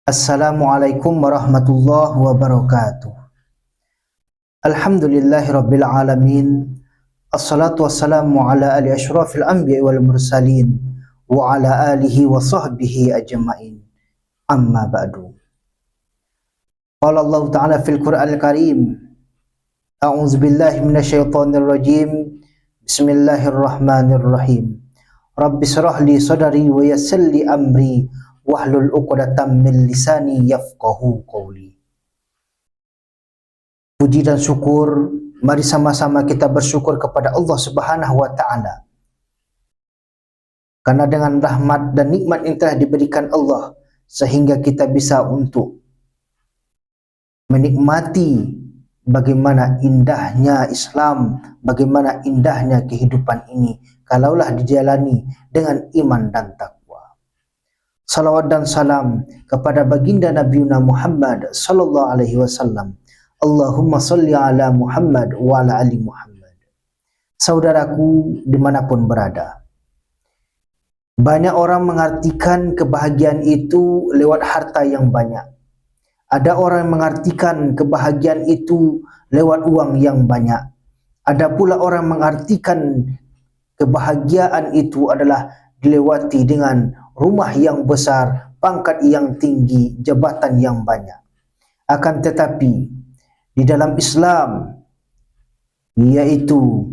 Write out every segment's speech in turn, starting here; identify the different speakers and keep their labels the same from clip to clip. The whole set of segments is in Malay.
Speaker 1: Assalamualaikum warahmatullahi wabarakatuh. Alhamdulillahi rabbil alamin. Assalatu wassalamu ala ali asyrafil anbiya wal mursalin wa ala alihi wa sahbihi ajma'in. Amma ba'du. Qala Allah Ta'ala fil Qur'anil Karim. A'udzu billahi minasyaitonir rajim. Bismillahirrahmanirrahim. Rabbi shrah li sadri wa yassir li amri wahlul 'uqdatam min lisani yafqahu qawli. Puji dan syukur, mari sama-sama kita bersyukur kepada Allah Subhanahu wa taala. Karena dengan rahmat dan nikmat yang telah diberikan Allah sehingga kita bisa untuk menikmati bagaimana indahnya Islam, bagaimana indahnya kehidupan ini kalaulah dijalani dengan iman dan takwa. Salawat dan salam kepada baginda Nabiuna Muhammad sallallahu alaihi wasallam. Allahumma salli ala Muhammad wa ala ali Muhammad. Saudaraku dimanapun berada, banyak orang mengartikan kebahagiaan itu lewat harta yang banyak. Ada orang yang mengartikan kebahagiaan itu lewat uang yang banyak. Ada pula orang mengartikan kebahagiaan itu adalah dilewati dengan rumah yang besar, pangkat yang tinggi, jabatan yang banyak. Akan tetapi di dalam Islam, yaitu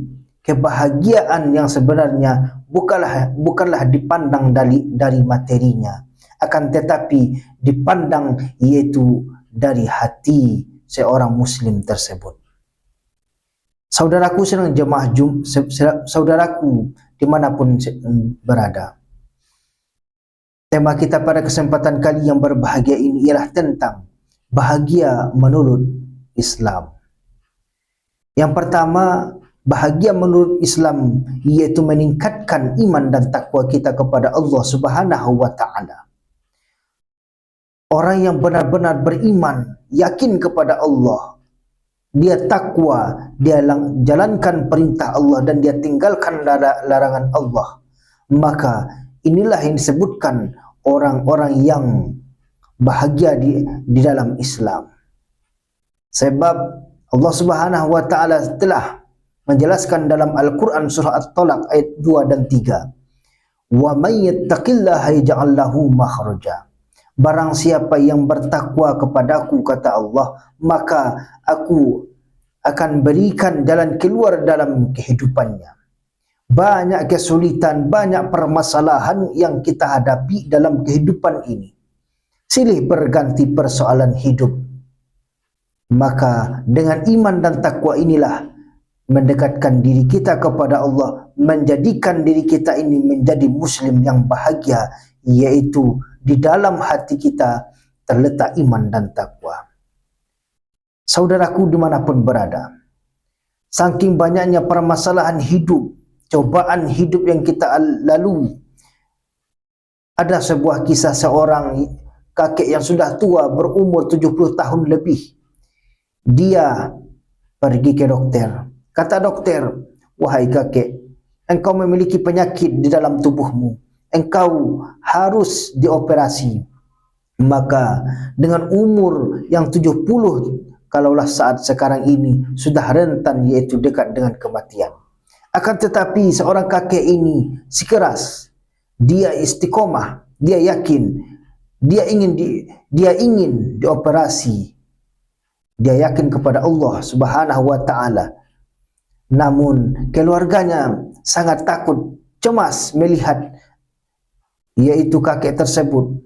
Speaker 1: kebahagiaan yang sebenarnya bukanlah dipandang dari materinya, akan tetapi dipandang yaitu dari hati seorang muslim tersebut. Saudaraku sedang jemaah saudaraku dimanapun berada, tema kita pada kesempatan kali yang berbahagia ini ialah tentang bahagia menurut Islam. Yang pertama, bahagia menurut Islam yaitu meningkatkan iman dan takwa kita kepada Allah Subhanahu wa taala. Orang yang benar-benar beriman, yakin kepada Allah, dia takwa, dia jalankan perintah Allah dan dia tinggalkan larangan Allah, maka inilah yang disebutkan orang-orang yang bahagia di dalam Islam. Sebab Allah Subhanahu wa taala telah menjelaskan dalam Al-Qur'an surah At-Talaq ayat 2 dan 3. Wa may yattaqillaha yaj'al lahu makhraja. Barang siapa yang bertakwa kepadaku, kata Allah, maka aku akan berikan jalan keluar dalam kehidupannya. Banyak kesulitan, banyak permasalahan yang kita hadapi dalam kehidupan ini. Silih berganti persoalan hidup. Maka dengan iman dan takwa inilah mendekatkan diri kita kepada Allah, menjadikan diri kita ini menjadi muslim yang bahagia, yaitu di dalam hati kita terletak iman dan takwa. Saudaraku dimanapun berada, saking banyaknya permasalahan hidup, cobaan hidup yang kita lalui, ada sebuah kisah seorang kakek yang sudah tua, berumur 70 tahun lebih. Dia pergi ke dokter. Kata dokter, wahai kakek, engkau memiliki penyakit di dalam tubuhmu, engkau harus dioperasi. Maka dengan umur yang 70, kalaulah saat sekarang ini, sudah rentan, yaitu dekat dengan kematian. Akan tetapi seorang kakek ini sikeras, dia istiqomah, dia yakin, dia ingin dioperasi. Dia yakin kepada Allah Subhanahu wa taala. Namun keluarganya sangat takut, cemas melihat yaitu kakek tersebut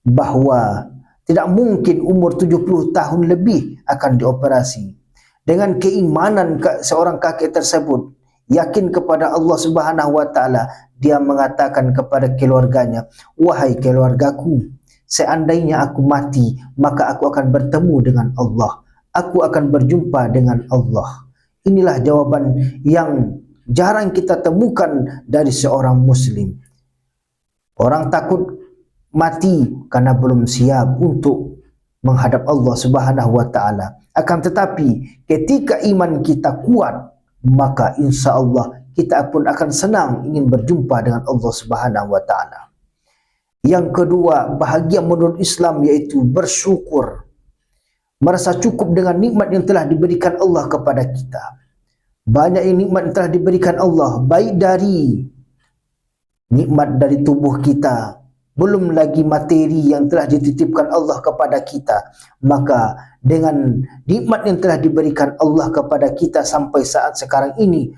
Speaker 1: bahwa tidak mungkin umur 70 tahun lebih akan dioperasi. Dengan keimanan seorang kakek tersebut, yakin kepada Allah Subhanahu wa taala, dia mengatakan kepada keluarganya, wahai keluargaku, seandainya aku mati, maka aku akan bertemu dengan Allah. Aku akan berjumpa dengan Allah. Inilah jawaban yang jarang kita temukan dari seorang muslim. Orang takut mati karena belum siap untuk menghadap Allah Subhanahu wa taala. Akan tetapi ketika iman kita kuat, maka insya Allah kita pun akan senang ingin berjumpa dengan Allah Subhanahu wa taala. Yang kedua, bahagia menurut Islam iaitu bersyukur, merasa cukup dengan nikmat yang telah diberikan Allah kepada kita. Banyak nikmat yang telah diberikan Allah, baik dari nikmat dari tubuh kita, belum lagi materi yang telah dititipkan Allah kepada kita. Maka dengan nikmat yang telah diberikan Allah kepada kita sampai saat sekarang ini,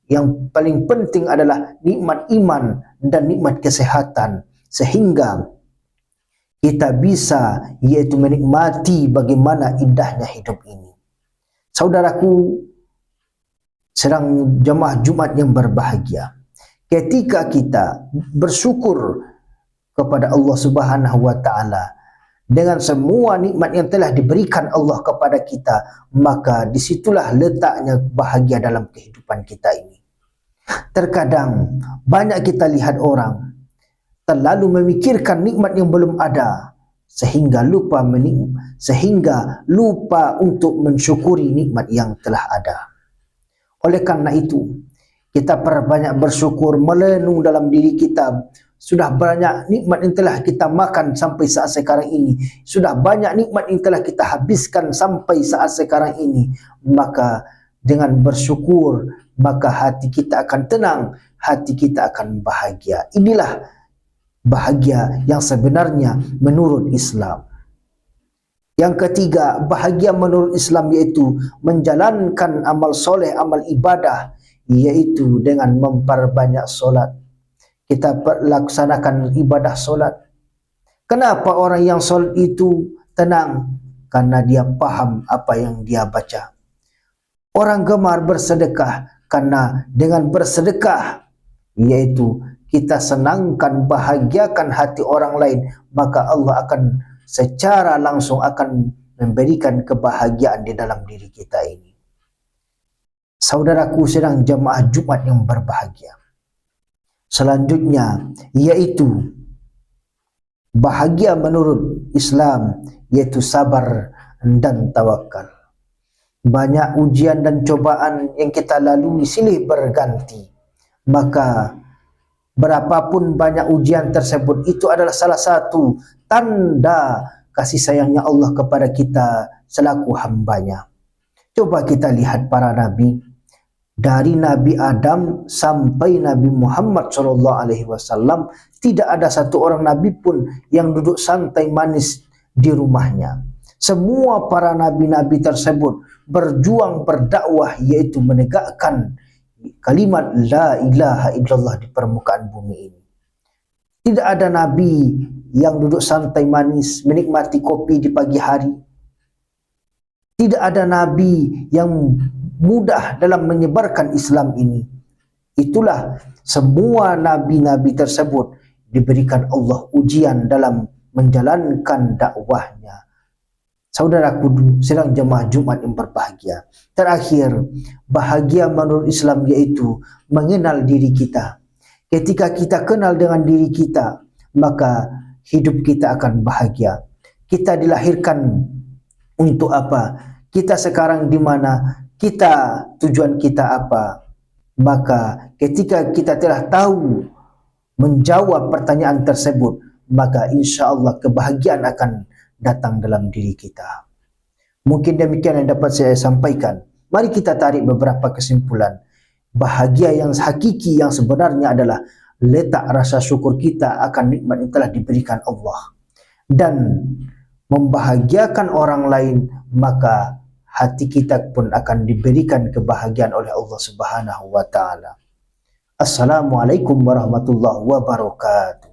Speaker 1: yang paling penting adalah nikmat iman dan nikmat kesehatan, sehingga kita bisa yaitu menikmati bagaimana indahnya hidup ini. Saudaraku, sedang jemaah Jumat yang berbahagia, ketika kita bersyukur kepada Allah Subhanahu wa taala dengan semua nikmat yang telah diberikan Allah kepada kita, maka disitulah letaknya bahagia dalam kehidupan kita ini. Terkadang banyak kita lihat orang terlalu memikirkan nikmat yang belum ada, sehingga lupa untuk mensyukuri nikmat yang telah ada. Oleh karena itu, kita perbanyak bersyukur, melenung dalam diri kita. Sudah banyak nikmat yang telah kita makan sampai saat sekarang ini, sudah banyak nikmat yang telah kita habiskan sampai saat sekarang ini. Maka dengan bersyukur, maka hati kita akan tenang, hati kita akan bahagia. Inilah bahagia yang sebenarnya menurut Islam. Yang ketiga, bahagia menurut Islam yaitu menjalankan amal soleh, amal ibadah, yaitu dengan memperbanyak solat. Kita laksanakan ibadah solat. Kenapa orang yang solat itu tenang? Karena dia paham apa yang dia baca. Orang gemar bersedekah karena dengan bersedekah, yaitu kita senangkan, bahagiakan hati orang lain, maka Allah akan secara langsung akan memberikan kebahagiaan di dalam diri kita ini. Saudaraku sedang jemaah Jumat yang berbahagia, selanjutnya yaitu bahagia menurut Islam yaitu sabar dan tawakal. Banyak ujian dan cobaan yang kita lalui silih berganti, maka berapapun banyak ujian tersebut, itu adalah salah satu tanda kasih sayangnya Allah kepada kita selaku hambanya. Coba kita lihat para nabi, dari Nabi Adam sampai Nabi Muhammad SAW, tidak ada satu orang nabi pun yang duduk santai manis di rumahnya. Semua para nabi-nabi tersebut berjuang berdakwah, yaitu menegakkan kalimat la ilaha illallah di permukaan bumi ini. Tidak ada nabi yang duduk santai manis menikmati kopi di pagi hari. Tidak ada nabi yang mudah dalam menyebarkan Islam ini. Itulah semua nabi-nabi tersebut diberikan Allah ujian dalam menjalankan dakwahnya. Saudaraku sedang jemaah Jumat yang berbahagia. Terakhir, bahagia menurut Islam yaitu mengenal diri kita. Ketika kita kenal dengan diri kita, maka hidup kita akan bahagia. Kita dilahirkan untuk apa? Kita sekarang di mana? Kita, tujuan kita apa? Maka ketika kita telah tahu menjawab pertanyaan tersebut, maka insya Allah kebahagiaan akan datang dalam diri kita. Mungkin demikian yang dapat saya sampaikan. Mari kita tarik beberapa kesimpulan. Bahagia yang hakiki yang sebenarnya adalah letak rasa syukur kita akan nikmat yang telah diberikan Allah, dan membahagiakan orang lain, maka hati kita pun akan diberikan kebahagiaan oleh Allah Subhanahu wa taala. Assalamualaikum warahmatullahi wabarakatuh.